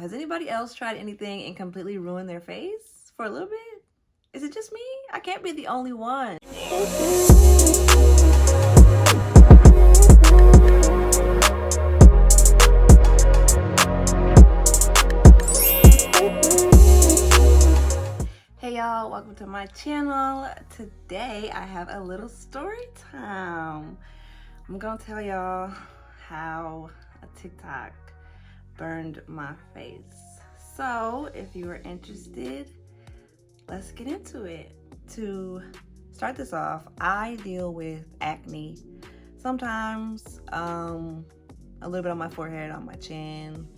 Has anybody else tried anything and completely ruined their face for a little bit? Is it just me? I can't be the only one. Hey y'all, welcome to my channel. Today I have a little story time. I'm gonna tell y'all how a TikTok burned my face. So if you are interested, let's get into it. To start this off, I deal with acne. Sometimes a little bit on my forehead, on my chin,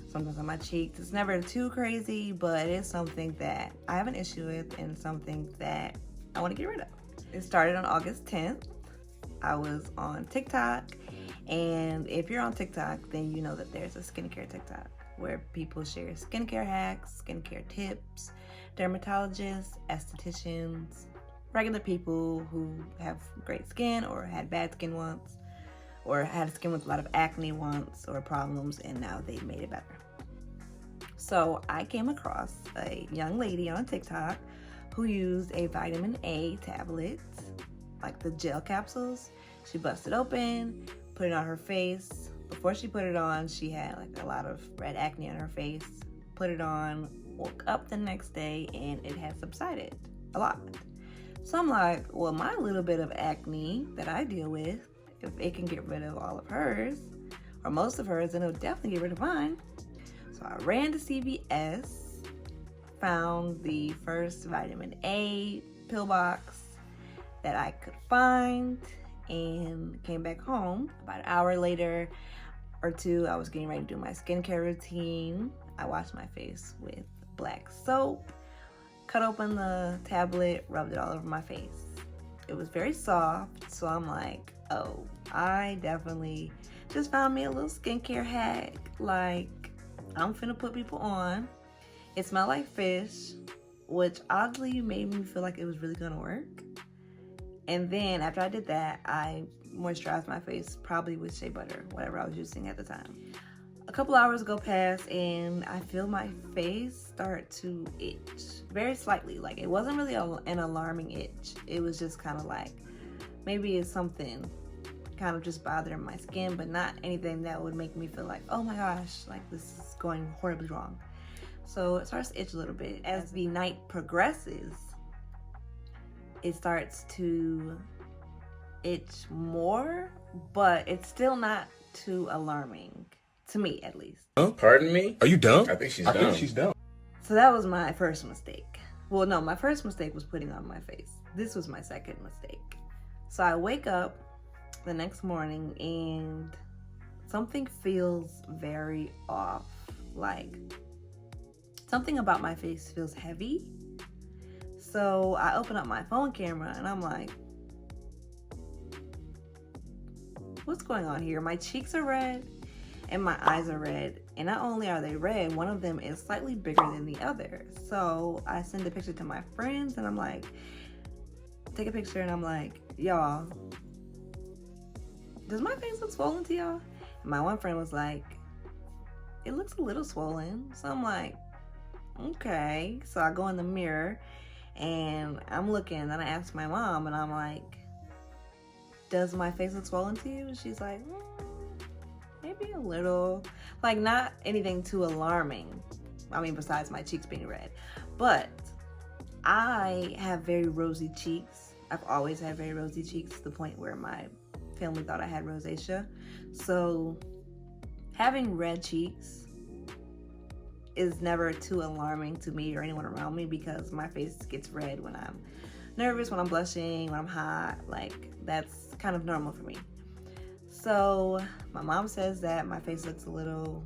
sometimes on my cheeks. It's never too crazy, but it's something that I have an issue with and something that I want to get rid of. It started on August 10th. I was on TikTok, and if you're on TikTok, then you know that there's a skincare TikTok where people share skincare hacks, skincare tips, dermatologists, estheticians, regular people who have great skin or had bad skin once, or had skin with a lot of acne once or problems, and now they made it better. So I came across a young lady on TikTok who used a vitamin A tablet, like the gel capsules. She busted open, put it on her face. Before she put it on, she had like a lot of red acne on her face. Put it on, woke up the next day, and it had subsided a lot. So I'm like, well, my little bit of acne that I deal with, if it can get rid of all of hers, or most of hers, then it'll definitely get rid of mine. So I ran to CVS, found the first vitamin A pill box that I could find, and came back home. About an hour later or two, I was getting ready to do my skincare routine. I washed my face with black soap, cut open the tablet, rubbed it all over my face. It was very soft, so I'm like, oh, I definitely just found me a little skincare hack. Like, I'm finna put people on. It smelled like fish, which oddly made me feel like it was really gonna work. And then after I did that, I moisturized my face, probably with shea butter, whatever I was using at the time. A couple hours go past and I feel my face start to itch very slightly. Like, it wasn't really an alarming itch. It was just kind of like, maybe it's something kind of just bothering my skin, but not anything that would make me feel like, oh my gosh, like this is going horribly wrong. So it starts to itch a little bit. As the night progresses, it starts to itch more, but it's still not too alarming, to me at least. Oh, pardon me? Are you dumb? I think she's dumb. So that was my first mistake. Well, no, my first mistake was putting on my face. This was my second mistake. So I wake up the next morning and something feels very off. Like, something about my face feels heavy. So I open up my phone camera and I'm like, what's going on here? My cheeks are red and my eyes are red. And not only are they red, one of them is slightly bigger than the other. So I send a picture to my friends and I'm like, take a picture, and I'm like, y'all, does my face look swollen to y'all? And my one friend was like, it looks a little swollen. So I'm like, okay. So I go in the mirror and I'm looking, and I ask my mom, and I'm like, does my face look swollen to you? And she's like, maybe a little. Like, not anything too alarming. I mean, besides my cheeks being red. But I have very rosy cheeks. I've always had very rosy cheeks, to the point where my family thought I had rosacea. So having red cheeks is never too alarming to me or anyone around me, because my face gets red when I'm nervous, when I'm blushing, when I'm hot. Like, that's kind of normal for me. So my mom says that my face looks a little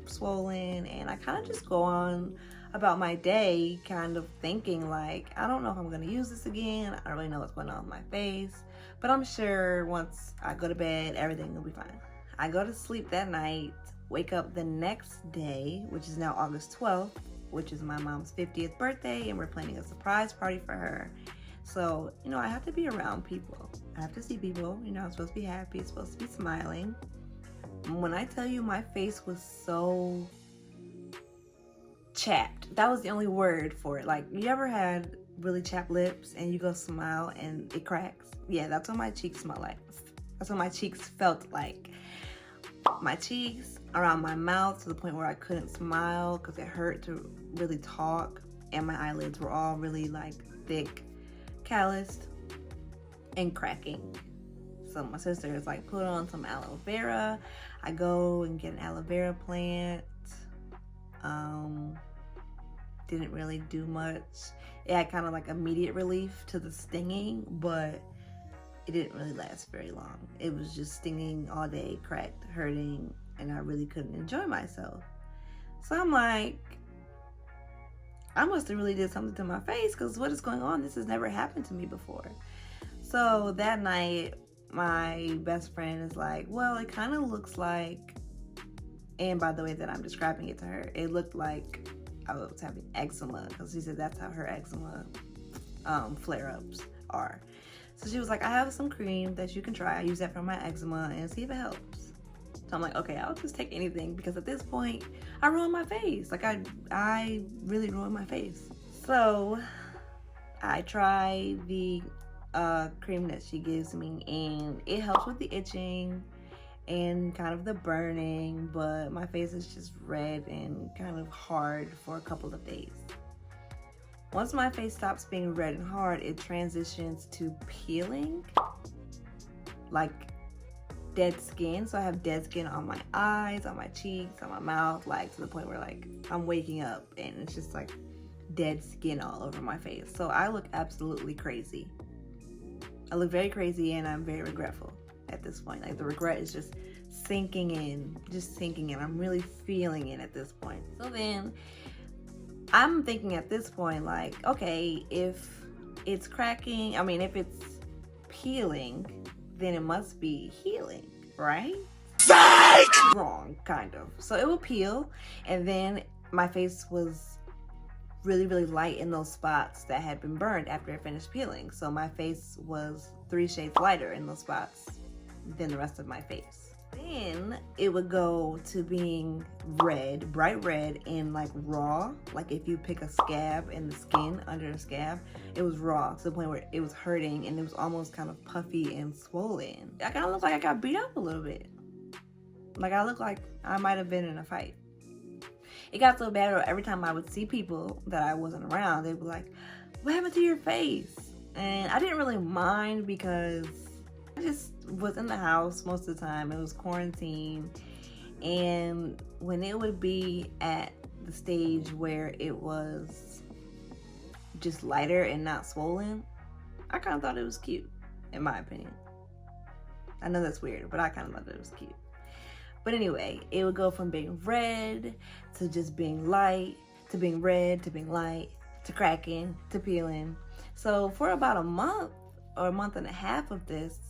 swollen, and I kind of just go on about my day, kind of thinking like, I don't know if I'm gonna use this again. I don't really know what's going on with my face, but I'm sure once I go to bed, everything will be fine. I go to sleep that night, wake up the next day, which is now August 12th, which is my mom's 50th birthday, and we're planning a surprise party for her. So, you know, I have to be around people. I have to see people. You know, I'm supposed to be happy, supposed to be smiling. When I tell you my face was so chapped. That was the only word for it. Like, you ever had really chapped lips and you go smile and it cracks? Yeah, that's what my cheeks smell like. That's what my cheeks felt like. My cheeks, around my mouth, to the point where I couldn't smile because it hurt to really talk, and my eyelids were all really like thick, calloused, and cracking. So my sister is like, put on some aloe vera. I go and get an aloe vera plant. Didn't really do much. It had kind of like immediate relief to the stinging, but it didn't really last very long. It was just stinging all day, cracked, hurting, and I really couldn't enjoy myself. So I'm like, I must have really did something to my face, because what is going on? This has never happened to me before. So that night, my best friend is like, well, it kind of looks like, and by the way that I'm describing it to her, it looked like I was having eczema, because she said that's how her eczema flare-ups are. So she was like, I have some cream that you can try. I use that for my eczema and see if it helps. So I'm like, okay, I'll just take anything, because at this point, I ruined my face. Like, I really ruined my face. So I try the cream that she gives me, and it helps with the itching and kind of the burning, but my face is just red and kind of hard for a couple of days. Once my face stops being red and hard, it transitions to peeling, like dead skin. So I have dead skin on my eyes, on my cheeks, on my mouth, like to the point where like I'm waking up and it's just like dead skin all over my face. So I look absolutely crazy. I look very crazy, and I'm very regretful at this point. Like, the regret is just sinking in, I'm really feeling it at this point. So then I'm thinking at this point, like, okay, if it's cracking, if it's peeling, then it must be healing, right? Psych! Wrong, kind of. So it will peel, and then my face was really, really light in those spots that had been burned after it finished peeling. So my face was 3 shades lighter in those spots than the rest of my face. Then it would go to being red, bright red, and like raw. Like if you pick a scab and the skin under the scab, it was raw to the point where it was hurting, and it was almost kind of puffy and swollen. I kind of looked like I got beat up a little bit. Like I looked like I might have been in a fight. It got so bad where every time I would see people that I wasn't around, they'd be like, what happened to your face? And I didn't really mind, because I just was in the house most of the time. It was quarantine. And when it would be at the stage where it was just lighter and not swollen, I kind of thought it was cute, in my opinion. I know that's weird, but I kind of thought it was cute. But anyway, it would go from being red to just being light, to being red, to being light, to cracking, to peeling. So for about a month or a month and a half of this,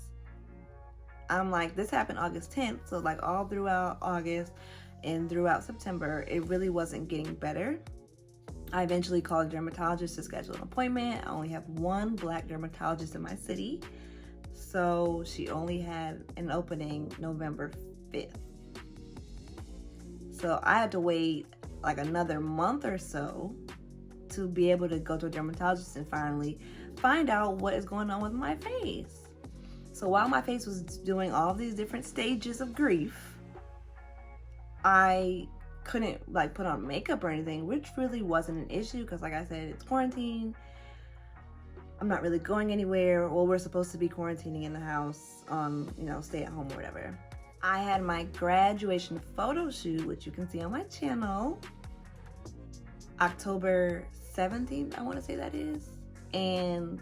I'm like, this happened August 10th. So like all throughout August and throughout September, it really wasn't getting better. I eventually called a dermatologist to schedule an appointment. I only have one Black dermatologist in my city. So she only had an opening November 5th. So I had to wait like another month or so to be able to go to a dermatologist and finally find out what is going on with my face. So while my face was doing all these different stages of grief, I couldn't like put on makeup or anything, which really wasn't an issue, because like I said, it's quarantine. I'm not really going anywhere. Well, we're supposed to be quarantining in the house on, stay at home or whatever. I had my graduation photo shoot, which you can see on my channel, October 17th, I want to say that is. And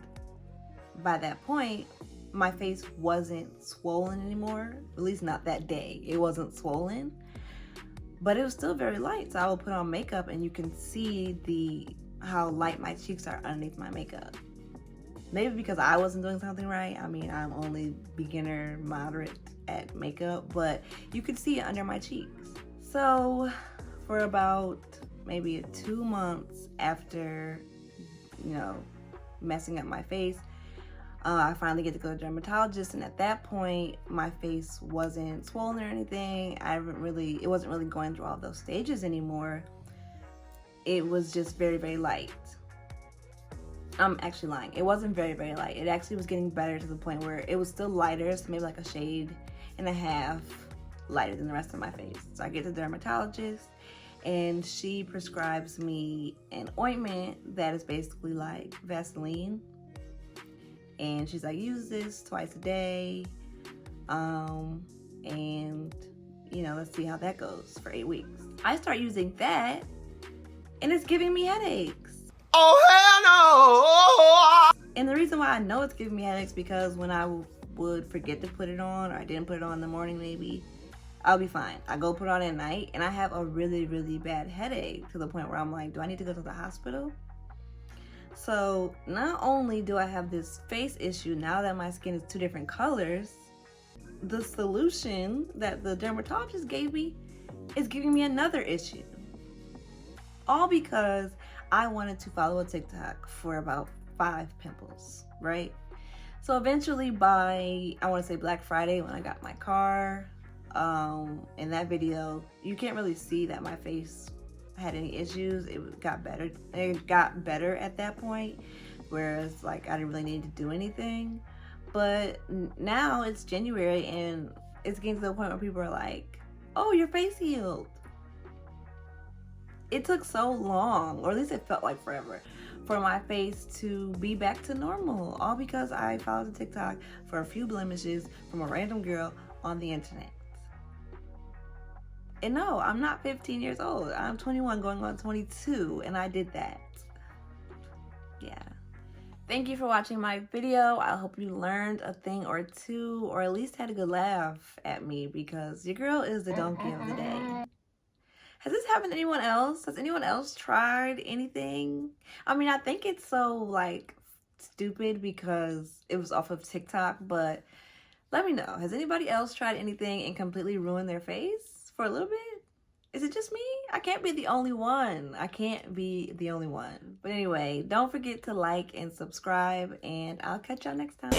by that point, my face wasn't swollen anymore, at least not that day. It wasn't swollen, but it was still very light. So I will put on makeup and you can see how light my cheeks are underneath my makeup. Maybe because I wasn't doing something right. I'm only beginner, moderate at makeup, but you could see it under my cheeks. So for about maybe 2 months after, messing up my face, I finally get to go to a dermatologist, and at that point, my face wasn't swollen or anything. It wasn't really going through all those stages anymore. it was just very, very light. I'm actually lying. It wasn't very, very light. It actually was getting better to the point where it was still lighter, so maybe like a shade and a half lighter than the rest of my face. So I get to the dermatologist and she prescribes me an ointment that is basically like Vaseline. And she's like, use this twice a day. And you know, let's see how that goes for 8 weeks. I start using that and it's giving me headaches. Oh, hell no! And the reason why I know it's giving me headaches because when I would forget to put it on, or I didn't put it on in the morning maybe, I'll be fine. I go put it on at night and I have a really, really bad headache to the point where I'm like, do I need to go to the hospital? So not only do I have this face issue now that my skin is 2 different colors, the solution that the dermatologist gave me is giving me another issue. All because I wanted to follow a TikTok for about 5 pimples, right? So eventually by, I want to say Black Friday, when I got my car, in that video, you can't really see that my face had any issues. It got better. It got better at that point, whereas like I didn't really need to do anything. But now it's January and it's getting to the point where people are like, oh, your face healed. It took so long, or at least it felt like forever, for my face to be back to normal, all because I followed a TikTok for a few blemishes from a random girl on the internet. And no, I'm not 15 years old. I'm 21 going on 22, and I did that. Yeah. Thank you for watching my video. I hope you learned a thing or two, or at least had a good laugh at me, because your girl is the donkey of the day. Has this happened to anyone else? Has anyone else tried anything? I mean, I think it's so like stupid because it was off of TikTok, but let me know. Has anybody else tried anything and completely ruined their face for a little bit? Is it just me? I can't be the only one. I can't be the only one. But anyway, don't forget to like and subscribe, and I'll catch y'all next time.